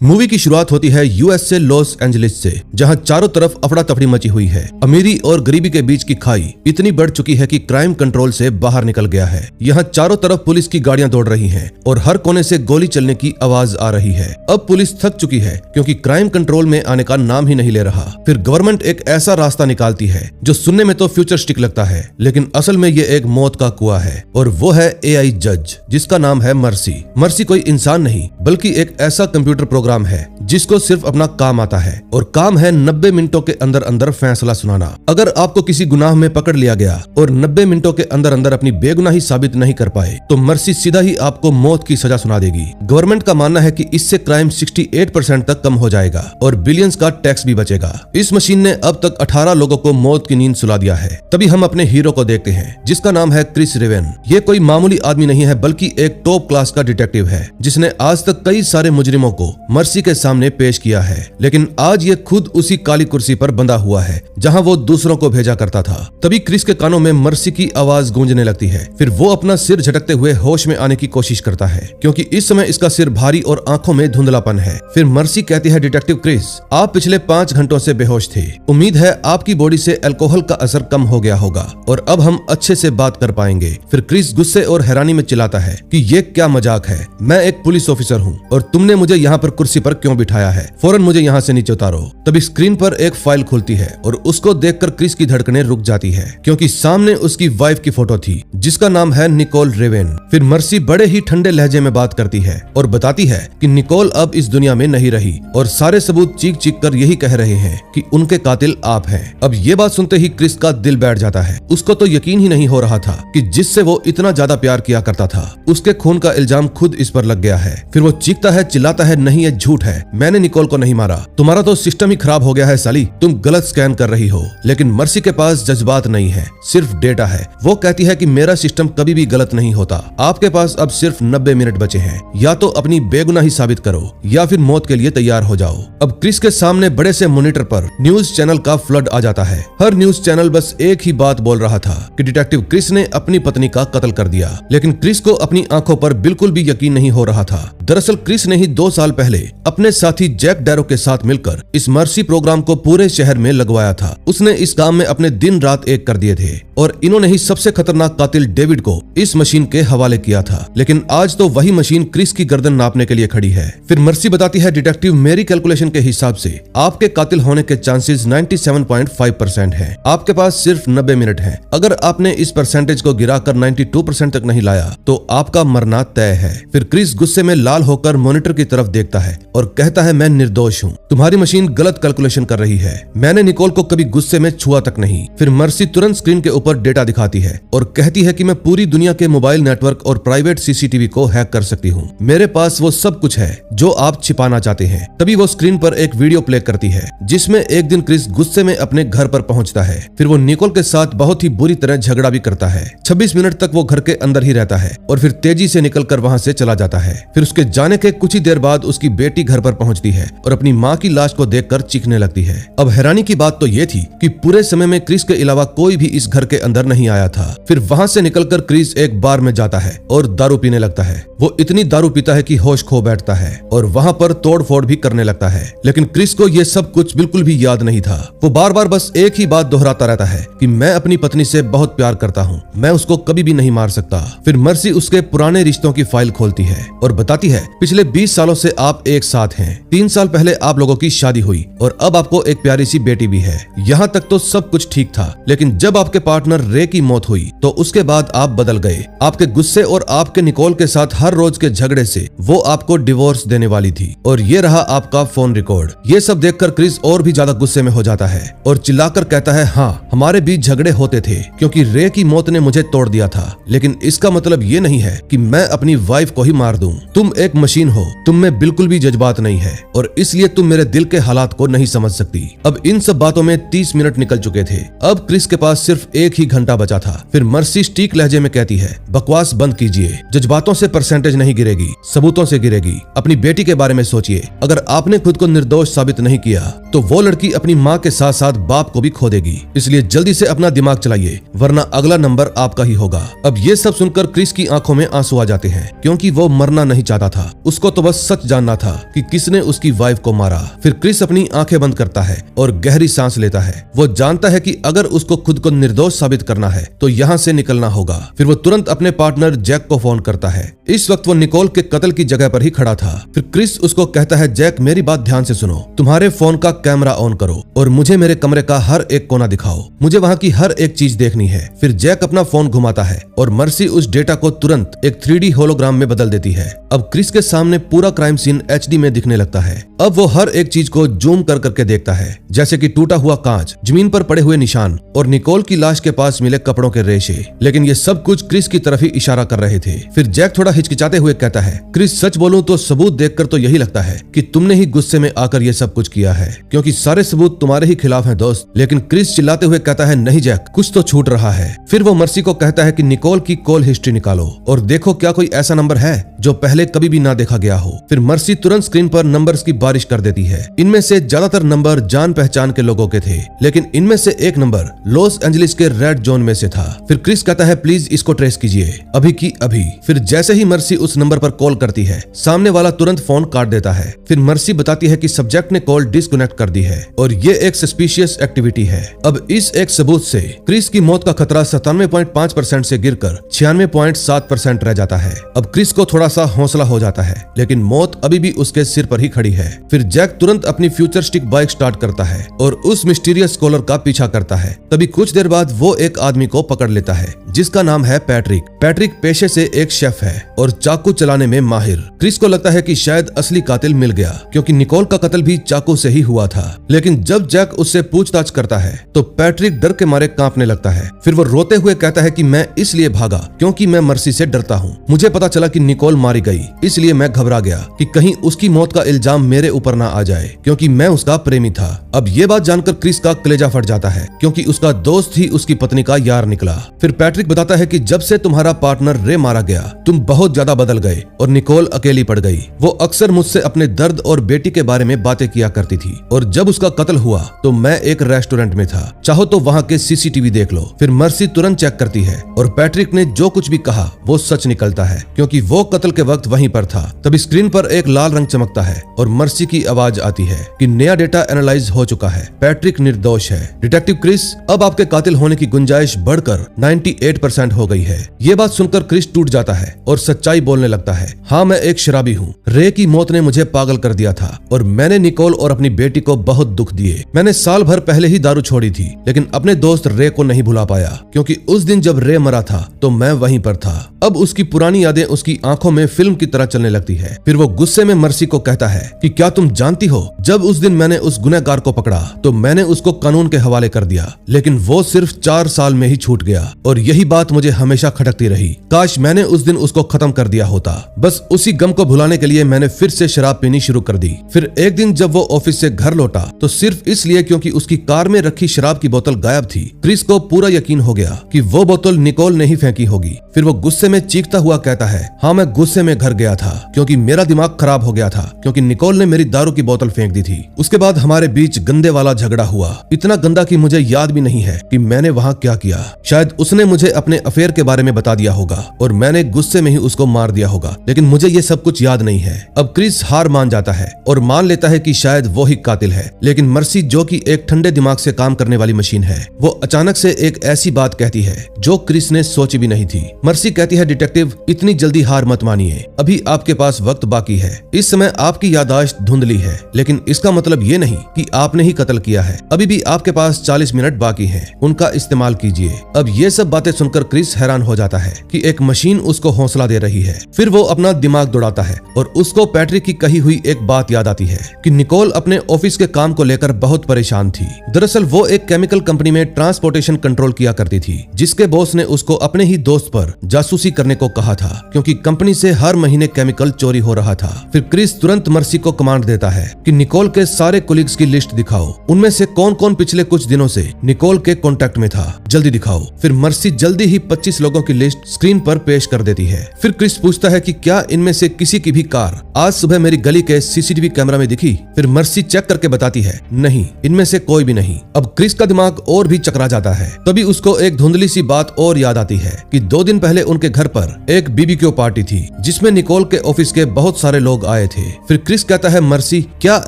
Movie की शुरुआत होती है यूएस से लॉस एंजलिस से, जहां चारों तरफ अफड़ा तफड़ी मची हुई है। अमीरी और गरीबी के बीच की खाई इतनी बढ़ चुकी है कि क्राइम कंट्रोल से बाहर निकल गया है। यहाँ चारों तरफ पुलिस की गाड़ियां दौड़ रही हैं और हर कोने से गोली चलने की आवाज आ रही है। अब पुलिस थक चुकी है क्योंकि क्राइम कंट्रोल में आने का नाम ही नहीं ले रहा। फिर गवर्नमेंट एक ऐसा रास्ता निकालती है जो सुनने में तो फ्यूचरिस्टिक लगता है, लेकिन असल में ये एक मौत का कुआं है, और वो है एआई जज, जिसका नाम है मर्सी। मर्सी कोई इंसान नहीं बल्कि एक ऐसा कंप्यूटर प्रोग्राम है जिसको सिर्फ अपना काम आता है, और काम है 90 मिनटों के अंदर अंदर फैसला सुनाना। अगर आपको किसी गुनाह में पकड़ लिया गया और 90 मिनटों के अंदर अंदर अपनी बेगुनाही साबित नहीं कर पाए तो मर्सी सीधा ही आपको मौत की सजा सुना देगी। गवर्नमेंट का मानना है कि इससे क्राइम 68% तक कम हो जाएगा और बिलियंस का टैक्स भी बचेगा। इस मशीन ने अब तक 18 लोगों को मौत की नींद सुला दिया है। तभी हम अपने हीरो को देखते हैं जिसका नाम है क्रिस रेवेन। ये कोई मामूली आदमी नहीं है बल्कि एक टॉप क्लास का डिटेक्टिव है जिसने आज तक कई सारे मुजरिमों को मर्सी के सामने पेश किया है, लेकिन आज ये खुद उसी काली कुर्सी पर बंधा हुआ है जहां वो दूसरों को भेजा करता था। तभी क्रिस के कानों में मर्सी की आवाज गूंजने लगती है। फिर वो अपना सिर झटकते हुए होश में आने की कोशिश करता है क्योंकि इस समय इसका सिर भारी और आंखों में धुंधलापन है। फिर मर्सी कहती है, डिटेक्टिव क्रिस, आप पिछले 5 घंटों से बेहोश थे। उम्मीद है आपकी बॉडी से अल्कोहल का असर कम हो गया होगा और अब हम अच्छे से बात कर पाएंगे। फिर क्रिस गुस्से और हैरानी में चिल्लाता है कि ये क्या मजाक है, मैं एक पुलिस ऑफिसर हूँ और तुमने मुझे यहाँ पर कुर्सी पर क्यों बिठाया है, फौरन मुझे यहाँ से नीचे उतारो। तभी स्क्रीन पर एक फाइल खुलती है और उसको देखकर क्रिस की धड़कनें रुक जाती है क्योंकि सामने उसकी वाइफ की फोटो थी जिसका नाम है निकोल रेवेन। फिर मर्सी बड़े ही ठंडे लहजे में बात करती है और बताती है कि निकोल अब इस दुनिया में नहीं रही और सारे सबूत चीख चीख कर यही कह रहे हैं कि उनके कातिल आप हैं। अब ये बात सुनते ही क्रिस का दिल बैठ जाता है। उसको तो यकीन ही नहीं हो रहा था कि जिससे वो इतना ज्यादा प्यार किया करता था उसके खून का इल्जाम खुद इस पर लग गया है। फिर वो चीखता है, चिल्लाता है, नहीं ये झूठ है, मैंने निकोल को नहीं मारा, तुम्हारा तो सिस्टम ही खराब हो गया है साली, तुम गलत स्कैन कर रही हो। लेकिन मर्सी के पास जज्बात नहीं है, सिर्फ डेटा है। वो कहती है कि मेरा सिस्टम कभी भी गलत नहीं होता, आपके पास अब सिर्फ 90 मिनट बचे हैं, या तो अपनी बेगुनाही साबित करो या फिर मौत के लिए तैयार हो जाओ। अब क्रिस के सामने बड़े से मॉनिटर पर न्यूज चैनल का फ्लड आ जाता है। हर न्यूज चैनल बस एक ही बात बोल रहा था कि डिटेक्टिव क्रिस ने अपनी पत्नी का कत्ल कर दिया, लेकिन क्रिस को अपनी आंखों पर बिल्कुल भी यकीन नहीं हो रहा था। दरअसल क्रिस ने ही 2 साल पहले अपने साथी जैक डैरो के साथ मिलकर इस मर्सी प्रोग्राम को पूरे शहर में लगवाया था। उसने इस काम में अपने दिन रात एक कर दिए थे और इन्होंने ही सबसे खतरनाक कातिल डेविड को इस मशीन के हवाले किया था। लेकिन आज तो वही मशीन क्रिस की गर्दन नापने के लिए खड़ी है। फिर मर्सी बताती है, डिटेक्टिव, मेरी कैलकुलेशन के हिसाब से आपके कातिल होने के चांसेस 97.5% है। आपके पास सिर्फ 90 मिनट है। अगर आपने इस परसेंटेज को गिराकर 92% तक नहीं लाया तो आपका मरना तय है। फिर क्रिस गुस्से में लाल होकर मॉनिटर की तरफ देखता है और कहता है, मैं निर्दोष हूँ, तुम्हारी मशीन गलत कैलकुलेशन कर रही है, मैंने निकोल को कभी गुस्से में छुआ तक नहीं। फिर मर्सी तुरंत स्क्रीन के ऊपर डेटा दिखाती है और कहती है कि मैं पूरी दुनिया के मोबाइल नेटवर्क और प्राइवेट सीसीटीवी को हैक कर सकती हूँ। मेरे पास वो सब कुछ है जो आप छिपाना चाहते हैं। तभी वो स्क्रीन पर एक वीडियो प्ले करती है जिसमें एक दिन क्रिस गुस्से में अपने घर पर पहुंचता है। फिर वो निकोल के साथ बहुत ही बुरी तरह झगड़ा भी करता है। 26 मिनट तक वो घर के अंदर ही रहता है और फिर तेजी से निकलकर वहां से चला जाता है। फिर उसके जाने के कुछ ही देर बाद उसकी बेटी घर पर पहुंचती है और अपनी माँ की लाश को देखकर चीखने लगती है। अब हैरानी की बात तो ये थी कि पूरे समय में क्रिस के अलावा कोई भी इस घर के अंदर नहीं आया था। फिर वहां से निकलकर क्रिस एक बार में जाता है और दारू पीने लगता है। वो इतनी दारू पीता है कि होश खो बैठता है और वहां पर तोड़ फोड़ भी करने लगता है। लेकिन क्रिस को ये सब कुछ बिल्कुल भी याद नहीं था। वो बार बार बस एक ही बात दोहराता रहता है कि मैं अपनी पत्नी से बहुत प्यार करता हूँ, मैं उसको कभी भी नहीं मार सकता। फिर मर्सी उसके पुराने रिश्तों की फाइल खोलती है और बताती है, पिछले 20 सालों से आप एक साथ हैं। 3 साल पहले आप लोगों की शादी हुई और अब आपको एक प्यारी सी बेटी भी है। यहाँ तक तो सब कुछ ठीक था, लेकिन जब आपके पार्टनर रे की मौत हुई तो उसके बाद आप बदल गए। आपके गुस्से और आपके निकोल के साथ हर रोज के झगड़े से वो आपको डिवोर्स देने वाली थी और ये रहा आपका फोन रिकॉर्ड। ये सब देखकर क्रिस और भी ज्यादा गुस्से में हो जाता है और चिल्लाकर कहता है, हाँ, हमारे बीच झगड़े होते थे क्योंकि रे की मौत ने मुझे तोड़ दिया था, लेकिन इसका मतलब ये नहीं है कि मैं अपनी वाइफ को ही मार दूं। तुम एक मशीन हो, तुम में बिल्कुल भी जज्बात नहीं है और इसलिए तुम मेरे दिल के हालात को नहीं समझ सकती। अब इन सब बातों में 30 मिनट निकल चुके थे। अब क्रिस के पास सिर्फ एक ही घंटा बचा था। फिर मर्सी स्टीक लहजे में कहती है, बकवास बंद कीजिए, जज्बातों से परसेंटेज नहीं गिरेगी, सबूतों से गिरेगी। अपनी बेटी के बारे में सोचिए, अगर आपने खुद को निर्दोष साबित नहीं किया तो वो लड़की अपनी माँ के साथ साथ बाप को भी खो देगी। इसलिए जल्दी से अपना दिमाग चलाइए वरना अगला नंबर आपका ही होगा। अब ये सब सुनकर क्रिस की आंखों में आंसू आ जाते हैं क्योंकि वो मरना नहीं चाहता था, उसको तो बस सच जानना था था कि किसने उसकी वाइफ को मारा। फिर क्रिस अपनी आंखें बंद करता है और गहरी सांस लेता है। वो जानता है कि अगर उसको खुद को निर्दोष साबित करना है तो यहाँ से निकलना होगा। फिर वो तुरंत अपने पार्टनर जैक को फोन करता है। इस वक्त वो निकोल के कत्ल की जगह पर ही खड़ा था। फिर क्रिस उसको कहता है, जैक मेरी बात ध्यान से सुनो, तुम्हारे फोन का कैमरा ऑन करो और मुझे मेरे कमरे का हर एक कोना दिखाओ, मुझे वहाँ की हर एक चीज देखनी है। फिर जैक अपना फोन घुमाता है और मर्सी उस डेटा को तुरंत एक 3D होलोग्राम में बदल देती है। अब क्रिस के सामने पूरा क्राइम सीन HD में दिखने लगता है। अब वो हर एक चीज को जूम कर करके देखता है, जैसे कि टूटा हुआ कांच, जमीन पर पड़े हुए निशान और निकोल की लाश के पास मिले कपड़ों के रेशे। लेकिन ये सब कुछ क्रिस की तरफ ही इशारा कर रहे थे। फिर जैक थोड़ा हिचकिचाते हुए कहता है, क्रिस सच बोलूं तो सबूत देखकर तो यही लगता है कि तुमने ही गुस्से में आकर ये सब कुछ किया है, क्योंकि सारे सबूत तुम्हारे ही खिलाफ हैं दोस्त। लेकिन क्रिस चिल्लाते हुए कहता है, नहीं जैक, कुछ तो छूट रहा है। फिर वो मर्सी को कहता है कि निकोल की कॉल हिस्ट्री निकालो और देखो क्या कोई ऐसा नंबर है जो पहले कभी भी ना देखा गया हो। फिर मर्सी तुरंत स्क्रीन पर नंबर्स की बारिश कर देती है। इनमें से ज्यादातर नंबर जान पहचान के लोगों के थे, लेकिन इनमें से एक नंबर लॉस एंजलिस के रेड जोन में से था। फिर क्रिस कहता है, प्लीज इसको ट्रेस कीजिए अभी की अभी। फिर जैसे ही मर्सी उस नंबर पर कॉल करती है, सामने वाला तुरंत फोन काट देता है। फिर मर्सी बताती है कि सब्जेक्ट ने कॉल डिस्कनेक्ट कर दी है और ये एक सस्पिशियस एक्टिविटी है। अब इस एक सबूत से क्रिस की मौत का खतरा 97.5% से गिरकर 96.7% रह जाता है। अब क्रिस को थोड़ा सा हौसला हो जाता है, लेकिन मौत अभी भी उसके सिर पर ही खड़ी है। फिर जैक तुरंत अपनी फ्यूचरिस्टिक बाइक स्टार्ट करता है और उस मिस्टीरियस कॉलर का पीछा करता है। तभी कुछ देर बाद वो एक आदमी को पकड़ लेता है जिसका नाम है पैट्रिक। पैट्रिक पेशे से एक शेफ है और चाकू चलाने में माहिर। क्रिस को लगता है कि शायद असली कातिल मिल गया, क्योंकि निकोल का कत्ल भी चाकू से ही हुआ था। लेकिन जब जैक उससे पूछताछ करता है तो पैट्रिक डर के मारे कांपने लगता है। फिर वो रोते हुए कहता है कि मैं इसलिए भागा क्योंकि मैं मर्सी से डरता हूँ। मुझे पता चला कि निकोल मारी गई, इसलिए मैं घबरा गया कि कहीं उसकी मौत का इल्जाम मेरे ऊपर ना आ जाए, क्योंकि मैं उसका प्रेमी था। अब ये बात जानकर क्रिस का कलेजा फट जाता है, क्योंकि उसका दोस्त ही उसकी पत्नी का यार निकला। फिर पैट्रिक बताता है कि जब से तुम्हारा पार्टनर रे मारा गया, तुम बहुत ज्यादा बदल गए और निकोल अकेली पड़ गई। वो अक्सर मुझसे अपने दर्द और बेटी के बारे में बातें किया करती थी, और जब उसका कत्ल हुआ तो मैं एक रेस्टोरेंट में था, चाहो तो वहाँ के CCTV देख लो। फिर मर्सी तुरंत चेक करती है और पैट्रिक ने जो कुछ भी कहा वो सच निकलता है, क्योंकि वो कत्ल के वक्त वहीं पर था। तभी स्क्रीन पर एक लाल रंग चमकता है और मर्सी की आवाज आती है कि नया डेटा एनालाइज हो चुका है, पैट्रिक निर्दोष है। डिटेक्टिव क्रिस, अब आपके कातिल होने की गुंजाइश बढ़कर 98% हो गई है। ये बात सुनकर क्रिस टूट जाता है और सच्चाई बोलने लगता है, हाँ मैं एक शराबी हूँ। रे की मौत ने मुझे पागल कर दिया था और मैंने निकोल और अपनी बेटी को बहुत दुख दिए। मैंने साल भर पहले ही दारू छोड़ी थी, लेकिन अपने दोस्त रे को नहीं भुला पाया, क्योंकि उस दिन जब रे मरा था तो मैं वहीं पर था। अब उसकी पुरानी यादें उसकी आंखों में फिल्म की तरह चलने लगती है। फिर वो गुस्से में मर्सी को कहता है कि क्या तुम जानती हो, जब उस दिन मैंने उस गुनहगार को पकड़ा तो मैंने उसको कानून के हवाले कर दिया, लेकिन वो सिर्फ 4 साल में ही छूट गया और यही बात मुझे हमेशा खटकती रही। काश मैंने उस दिन उसको खत्म कर दिया होता। बस उसी गम को भुलाने के लिए मैंने फिर से शराब पीनी शुरू कर दी। फिर एक दिन जब वो ऑफिस से घर लौटा तो सिर्फ इसलिए क्योंकि उसकी कार में रखी शराब की बोतल गायब थी। क्रिस को पूरा यकीन हो गया कि वो बोतल निकोल ने ही फेंकी होगी। फिर वो गुस्से में चीखता हुआ कहता है, हाँ मैं गुस्से में घर गया था क्योंकि मेरा दिमाग खराब हो गया था, क्योंकि निकोल ने मेरी दारू की बोतल फेंक दी थी। उसके बाद हमारे बीच गंदे वाला झगड़ा हुआ, इतना गंदा कि मुझे याद भी नहीं है कि मैंने वहाँ क्या किया। शायद उसने मुझे अपने अफेयर के बारे में बता दिया होगा और मैंने गुस्से में ही उसको मार दिया होगा, लेकिन मुझे ये सब कुछ याद नहीं है। अब क्रिस हार मान जाता है और मान लेता है कि शायद वो ही कातिल है। लेकिन मर्सी, जो कि एक ठंडे दिमाग से काम करने वाली मशीन है, वो अचानक से एक ऐसी बात कहती है जो क्रिस ने सोची भी नहीं थी। मर्सी कहती है, डिटेक्टिव इतनी जल्दी हार मत मानिए, अभी आपके पास वक्त बाकी है। इस समय आपकी याददाश्त धुंधली है, लेकिन इसका मतलब ये नहीं कि आपने ही कत्ल किया है। अभी भी आपके पास 40 मिनट बाकी हैं, उनका इस्तेमाल कीजिए। अब ये सब बातें सुनकर क्रिस हैरान हो जाता है कि एक मशीन उसको हौसला दे रही है। फिर वो अपना दिमाग दौड़ाता है और उसको पैट्रिक की कही हुई एक बात याद आती है कि निकोल अपने ऑफिस के काम को लेकर बहुत परेशान थी। दरअसल वो एक केमिकल कंपनी में ट्रांसपोर्टेशन कंट्रोल किया करती थी, जिसके बॉस ने उसको अपने ही दोस्त पर जासूसी करने को कहा था, क्योंकि कंपनी से हर महीने केमिकल चोरी हो रहा था। फिर क्रिस तुरंत मर्सी को कमांड देता है कि निकोल के सारे कोलिग्स की लिस्ट दिखाओ, उनमें से कौन कौन पिछले कुछ दिनों से निकोल के कॉन्टेक्ट में था, जल्दी दिखाओ। फिर मर्सी जल्दी ही 25 लोगों की लिस्ट स्क्रीन पर पेश कर देती है। फिर क्रिस पूछता है कि क्या इनमें से किसी की भी कार आज सुबह मेरी गली के सीसीटीवी कैमरा में दिखी। फिर मर्सी चेक करके बताती है नहीं, इनमें से कोई भी नहीं। अब क्रिस का दिमाग और भी चकरा जाता है। तभी उसको एक धुंधली सी बात और याद आती है कि 2 दिन पहले उनके घर पर एक बीबीक्यू पार्टी थी जिसमें निकोल के ऑफिस के बहुत सारे लोग आए थे। फिर क्रिस कहता है मर्सी, क्या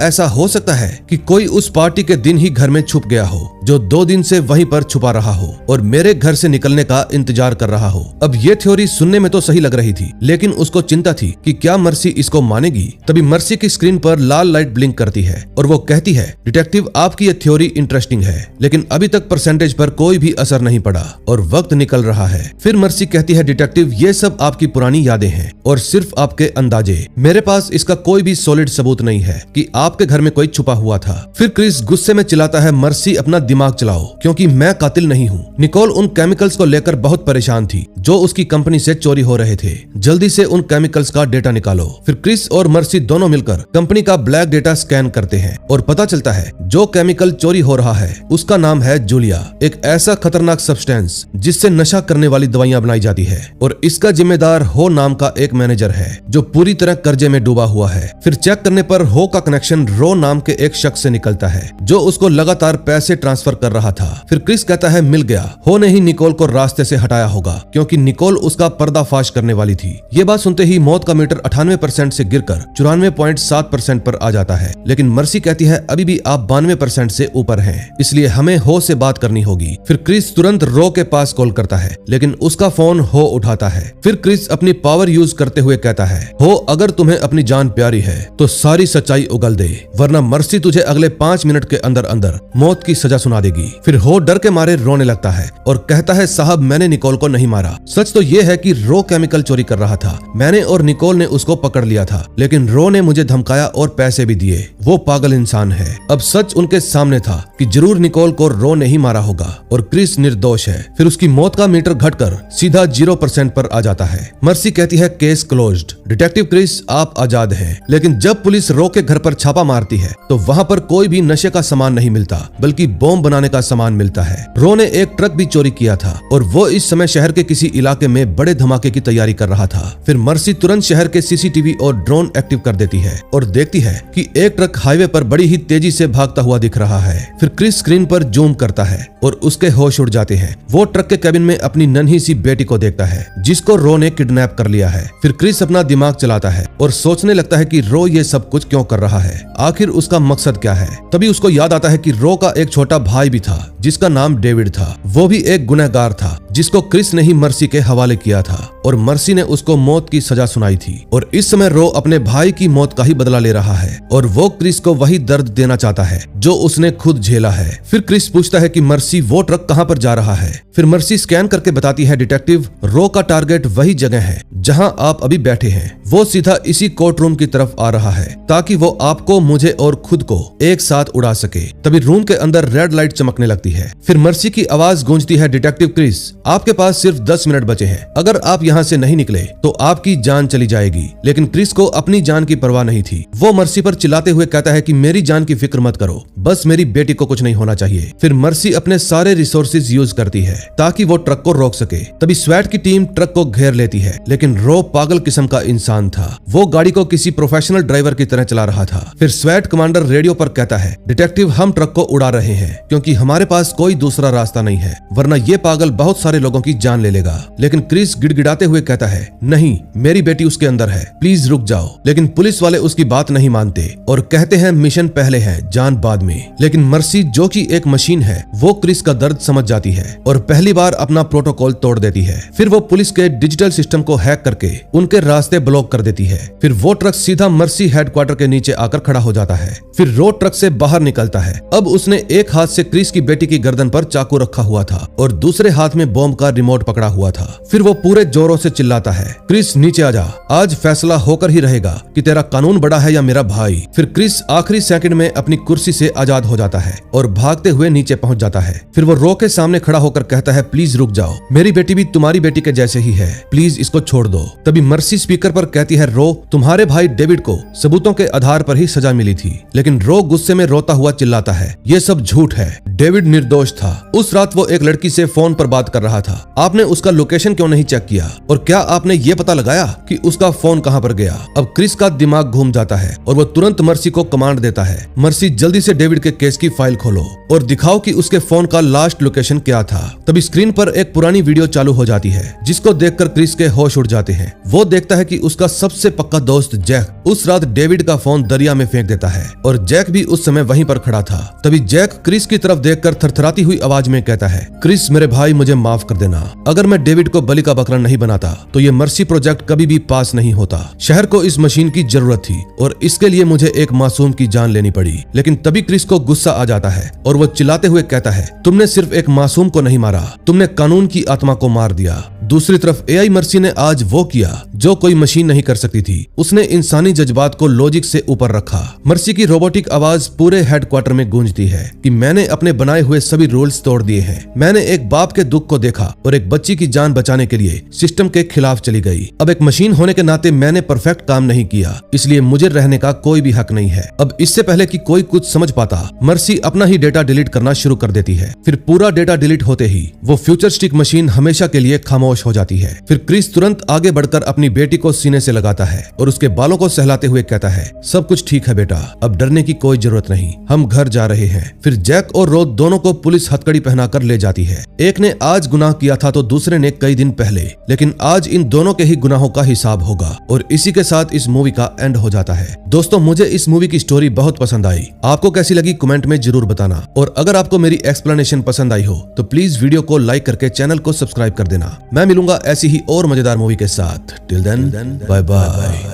ऐसा हो सकता है कि कोई उस पार्टी के दिन ही घर में छुप गया हो, जो 2 दिन से वहीं पर छुपा रहा हो और मेरे घर से निकलने का इंतजार कर रहा हो। अब ये थ्योरी सुनने में तो सही लग रही थी, लेकिन उसको चिंता थी कि क्या मर्सी इसको मानेगी। तभी मर्सी की स्क्रीन पर लाल लाइट ब्लिंक करती है और वो कहती है डिटेक्टिव, आपकी ये थ्योरी इंटरेस्टिंग है, लेकिन अभी तक परसेंटेज पर कोई भी असर नहीं पड़ा और वक्त निकल रहा है। फिर मर्सी कहती है डिटेक्टिव, ये सब आपकी पुरानी यादें हैं और सिर्फ आपके अंदाजे। मेरे पास इसका कोई भी सॉलिड सबूत नहीं है कि आपके घर में कोई छुपा हुआ था। फिर क्रिस गुस्से में चिल्लाता है मर्सी, अपना दिमाग चलाओ, क्योंकि मैं कातिल नहीं हूँ। निकोल उन केमिकल्स को लेकर बहुत परेशान थी जो उसकी कंपनी से चोरी हो रहे थे। जल्दी से उन केमिकल्स का डेटा निकालो। फिर क्रिस और मर्सी दोनों मिलकर कंपनी का ब्लैक डेटा स्कैन करते हैं और पता चलता है जो केमिकल चोरी हो रहा है उसका नाम है जूलिया, एक ऐसा खतरनाक सब्सटेंस जिससे नशा करने वाली दवाइयां बनाई जाती है और इसका जिम्मेदार हो नाम का एक मैनेजर है जो पूरी तरह कर्जे में डूबा हुआ है। फिर चेक करने पर हो का कनेक्शन रो नाम के एक शख्स से निकलता है जो उसको लगातार पैसे ट्रांसफर कर रहा था। फिर क्रिस कहता है मिल गया, हो ने ही निकोल को रास्ते से हटाया होगा क्योंकि निकोल उसका पर्दाफाश करने वाली थी। ये बात सुनते ही मौत का मीटर 98% से गिरकर 94.7% पर आ जाता है, लेकिन मर्सी कहती है अभी भी आप 92% से ऊपर हैं, इसलिए हमें हो से बात करनी होगी। फिर क्रिस तुरंत रो के पास कॉल करता है, लेकिन उसका फोन हो उठाता है। फिर क्रिस अपनी पावर यूज करते हुए कहता है हो, अगर तुम्हें अपनी जान प्यारी है तो सारी सच्चाई उगल दे, वरना मर्सी तुझे अगले 5 मिनट के अंदर अंदर मौत की सजा सुना देगी। फिर हो डर के मारे रोने लगता है और कहता है साहब, मैंने निकोल को नहीं मारा। सच तो ये है कि रो केमिकल चोरी कर रहा था, मैंने और निकोल ने उसको पकड़ लिया था, लेकिन रो ने मुझे धमकाया और पैसे भी दिए। वो पागल इंसान है। अब सच उनके सामने था कि जरूर निकोल को रो ने ही मारा होगा और क्रिस निर्दोष है। फिर उसकी मौत का मीटर घटकर सीधा 0% पर आ जाता है। मर्सी कहती है केस क्लोज्ड, डिटेक्टिव क्रिस आप आजाद हैं। लेकिन जब पुलिस रो के घर पर छापा मारती है तो वहाँ पर कोई भी नशे का सामान नहीं मिलता, बल्कि बॉम्ब बनाने का सामान मिलता है। रो ने एक ट्रक भी चोरी किया था और वो इस समय शहर के किसी इलाके में बड़े धमाके की तैयारी कर रहा था। फिर मर्सी तुरंत शहर के सीसीटीवी और ड्रोन एक्टिव कर देती है और देखती है कि एक ट्रक हाईवे पर बड़ी ही तेजी से भागता हुआ दिख रहा है। फिर क्रिस स्क्रीन पर जूम करता है और उसके होश उड़ जाते हैं। वो ट्रक के केबिन में अपनी नन्ही सी बेटी को देखता है जिसको रो ने किडनैप कर लिया है। फिर क्रिस अपना दिमाग चलाता है और सोचने लगता है कि रो ये सब कुछ क्यों कर रहा है, आखिर उसका मकसद क्या है। तभी उसको याद आता है कि रो का एक छोटा भाई भी था जिसका नाम डेविड था। वो भी एक गुनहगार था जिसको क्रिस ने ही मर्सी के हवाले किया था और मर्सी ने उसको मौत की सजा सुनाई थी। और इस समय रो अपने भाई की मौत का ही बदला ले रहा है और वो क्रिस को वही दर्द देना चाहता है जो उसने खुद झेला है। फिर क्रिस पूछता है कि मर्सी वो ट्रक कहाँ पर जा रहा है। फिर मर्सी स्कैन करके बताती है डिटेक्टिव, रो का टारगेट वही जगह है जहां आप अभी बैठे हैं। वो सीधा इसी कोर्ट रूम की तरफ आ रहा है ताकि वो आपको, मुझे और खुद को एक साथ उड़ा सके। तभी रूम के अंदर रेड लाइट चमकने लगती है। फिर मर्सी की आवाज गूंजती है डिटेक्टिव क्रिस, आपके पास सिर्फ 10 मिनट बचे हैं, अगर आप यहाँ से नहीं निकले तो आपकी जान चली जाएगी। लेकिन क्रिस को अपनी जान की परवाह नहीं थी। वो मर्सी पर चिल्लाते हुए कहता है कि मेरी जान की फिक्र मत करो, बस मेरी बेटी को कुछ नहीं होना चाहिए। फिर मर्सी अपने सारे रिसोर्सेज यूज करती है ताकि वो ट्रक को रोक सके। तभी स्वैट की टीम ट्रक को घेर लेती है, लेकिन रो पागल किस्म का इंसान था। वो गाड़ी को किसी प्रोफेशनल ड्राइवर की तरह चला रहा था। फिर स्वैट कमांडर रेडियो पर कहता है डिटेक्टिव, हम ट्रक को उड़ा रहे हैं क्योंकि हमारे पास कोई दूसरा रास्ता नहीं है, वरना ये पागल बहुत सारे लोगों की जान ले लेगा। लेकिन क्रिस गिड़गिड़ाते हुए कहता है नहीं, मेरी बेटी उसके अंदर है, प्लीज रुक जाओ। लेकिन पुलिस वाले उसकी बात नहीं मानते और कहते हैं मिशन पहले है, जान बाद में। लेकिन मर्सी जो कि एक मशीन है, वो क्रिस का दर्द समझ जाती है और पहली बार अपना प्रोटोकॉल तोड़ देती है। फिर वो पुलिस के डिजिटल सिस्टम को हैक करके उनके रास्ते ब्लॉक कर देती है। फिर वो ट्रक सीधा मर्सी हेडक्वार्टर के नीचे आकर खड़ा हो जाता है। फिर रो ट्रक से बाहर निकलता है। अब उसने एक हाथ से क्रिस की बेटी की गर्दन पर चाकू रखा हुआ था और दूसरे हाथ में बॉम्ब का रिमोट पकड़ा हुआ था। फिर वो पूरे जोरों से चिल्लाता है क्रिस नीचे आ जा, आज फैसला होकर ही रहेगा कि तेरा कानून बड़ा है या मेरा भाई। फिर क्रिस आखिरी सेकंड में अपनी कुर्सी से आजाद हो जाता है और भागते हुए नीचे पहुंच जाता है। फिर वो रो के सामने खड़ा होकर कहता है प्लीज रुक जाओ, मेरी बेटी भी तुम्हारी बेटी के जैसे ही है, प्लीज इसको छोड़ दो। तभी मर्सी स्पीकर पर कहती है रो, तुम्हारे भाई डेविड को सबूतों के आधार पर ही सजा मिली थी। लेकिन रो गुस्से में रोता हुआ चिल्लाता है ये सब झूठ है, डेविड निर्दोष था। उस रात वो एक लड़की से फोन पर बात कर रहा रहा था, आपने उसका लोकेशन क्यों नहीं चेक किया? और क्या आपने ये पता लगाया कि उसका फोन कहां पर गया? अब क्रिस का दिमाग घूम जाता है और वो तुरंत मर्सी को कमांड देता है, मर्सी जल्दी से डेविड के केस की फाइल खोलो और दिखाओ कि उसके फोन का लास्ट लोकेशन क्या था। तभी स्क्रीन पर एक पुरानी वीडियो चालू हो जाती है, जिसको देखकर क्रिस के होश उड़ जाते हैं। वो देखता है कि उसका सबसे पक्का दोस्त जैक उस रात डेविड का फोन दरिया में फेंक देता है और जैक भी उस समय वहीं पर खड़ा था। तभी जैक क्रिस की तरफ देखकर थरथराती हुई आवाज में कहता है, क्रिस मेरे भाई, मुझे माफ कर देना। अगर मैं डेविड को बलि का बकरा नहीं बनाता तो ये मर्सी प्रोजेक्ट कभी भी पास नहीं होता। शहर को इस मशीन की जरूरत थी और इसके लिए मुझे एक मासूम की जान लेनी पड़ी। लेकिन तभी क्रिस को गुस्सा आ जाता है और वो चिल्लाते हुए कहता है, तुमने सिर्फ एक मासूम को नहीं मारा, तुमने कानून की आत्मा को मार दिया। दूसरी तरफ एआई मर्सी ने आज वो किया जो कोई मशीन नहीं कर सकती थी। उसने इंसानी जज्बात को लॉजिक से ऊपर रखा। मर्सी की रोबोटिक आवाज पूरे हेडक्वार्टर में गूंजती है कि मैंने अपने बनाए हुए सभी रूल्स तोड़ दिए हैं। मैंने एक बाप के दुख को देखा और एक बच्ची की जान बचाने के लिए सिस्टम के खिलाफ चली गई। अब एक मशीन होने के नाते मैंने परफेक्ट काम नहीं किया, इसलिए मुझे रहने का कोई भी हक नहीं है। अब इससे पहले कि कोई कुछ समझ पाता, मर्सी अपना ही डेटा डिलीट करना शुरू कर देती है। फिर पूरा डेटा डिलीट होते ही वो फ्यूचरिस्टिक मशीन हमेशा के लिए खामोश हो जाती है। फिर क्रिस तुरंत आगे बढ़कर अपनी बेटी को सीने से लगाता है और उसके बालों को सहलाते हुए कहता है, सब कुछ ठीक है बेटा, अब डरने की कोई जरूरत नहीं, हम घर जा रहे हैं। फिर जैक और रोज दोनों को पुलिस हथकड़ी पहनाकर ले जाती है। एक ने आज गुनाह किया था तो दूसरे ने कई दिन पहले, लेकिन आज इन दोनों के ही गुनाहों का हिसाब होगा। और इसी के साथ इस मूवी का एंड हो जाता है। दोस्तों, मुझे इस मूवी की स्टोरी बहुत पसंद आई। आपको कैसी लगी कमेंट में जरूर बताना। और अगर आपको मेरी एक्सप्लेनेशन पसंद आई हो तो प्लीज वीडियो को लाइक करके चैनल को सब्सक्राइब कर देना। मैं मिलूंगा ऐसी ही और मजेदार मूवी के साथ। Till then, bye bye.